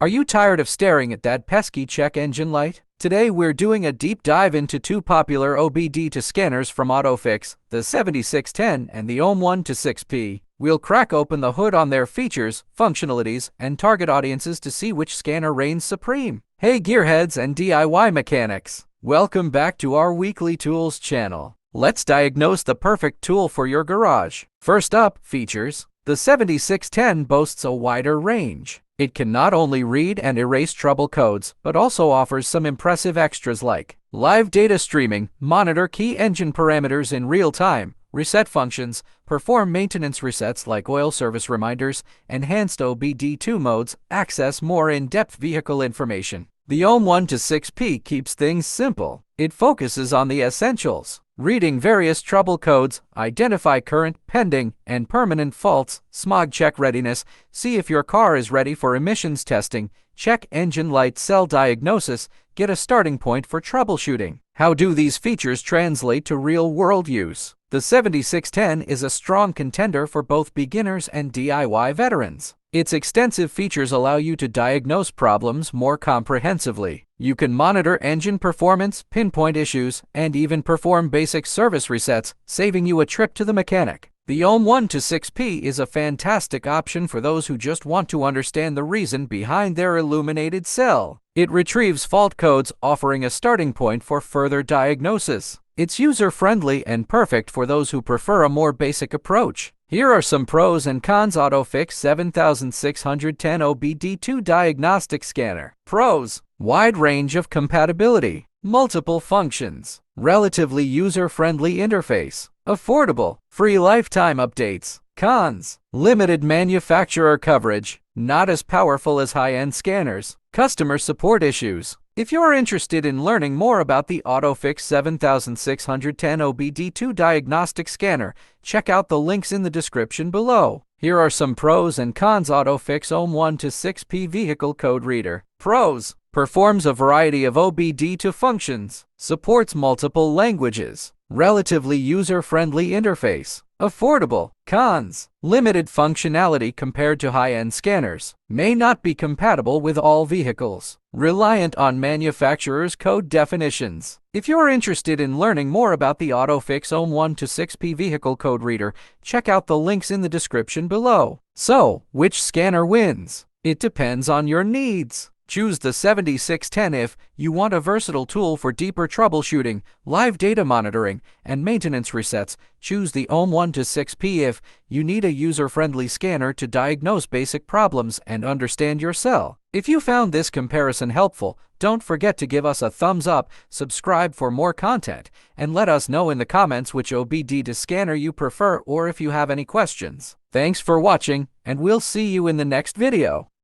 Are you tired of staring at that pesky check engine light? Today we're doing a deep dive into two popular OBD2 scanners from AutoPhix, the 7610 and the OM126P. We'll crack open the hood on their features, functionalities, and target audiences to see which scanner reigns supreme. Hey gearheads and DIY mechanics! Welcome back to our Weekly Tools channel. Let's diagnose the perfect tool for your garage. First up, features. The 7610 boasts a wider range. It can not only read and erase trouble codes, but also offers some impressive extras like live data streaming, monitor key engine parameters in real time, reset functions, perform maintenance resets like oil service reminders, enhanced OBD2 modes, access more in-depth vehicle information. The OM126P keeps things simple. It focuses on the essentials. Reading various trouble codes, identify current, pending, and permanent faults, smog check readiness, see if your car is ready for emissions testing, check engine light cell diagnosis, get a starting point for troubleshooting. How do these features translate to real-world use? The 7610 is a strong contender for both beginners and DIY veterans. Its extensive features allow you to diagnose problems more comprehensively. You can monitor engine performance, pinpoint issues, and even perform basic service resets, saving you a trip to the mechanic. The OM126P is a fantastic option for those who just want to understand the reason behind their illuminated cell. It retrieves fault codes, offering a starting point for further diagnosis. It's user-friendly and perfect for those who prefer a more basic approach. Here are some pros and cons. AutoPhix 7610 OBD2 Diagnostic Scanner. Pros: wide range of compatibility, multiple functions, relatively user-friendly interface, affordable, free lifetime updates. Cons: limited manufacturer coverage, not as powerful as high-end scanners, customer support issues. If you're interested in learning more about the AutoPhix 7610 OBD2 Diagnostic Scanner, check out the links in the description below. Here are some pros and cons. AutoPhix OM126P Vehicle Code Reader. Pros: performs a variety of OBD2 functions, supports multiple languages, relatively user-friendly interface, affordable. Cons: limited functionality compared to high-end scanners, may not be compatible with all vehicles, reliant on manufacturer's code definitions. If you're interested in learning more about the AutoPhix OM126P Vehicle Code Reader, check out the links in the description below. So, which scanner wins? It depends on your needs. Choose the 7610 if you want a versatile tool for deeper troubleshooting, live data monitoring, and maintenance resets. Choose the OM126P if you need a user-friendly scanner to diagnose basic problems and understand your cell. If you found this comparison helpful, don't forget to give us a thumbs up, subscribe for more content, and let us know in the comments which OBD2 scanner you prefer or if you have any questions. Thanks for watching, and we'll see you in the next video.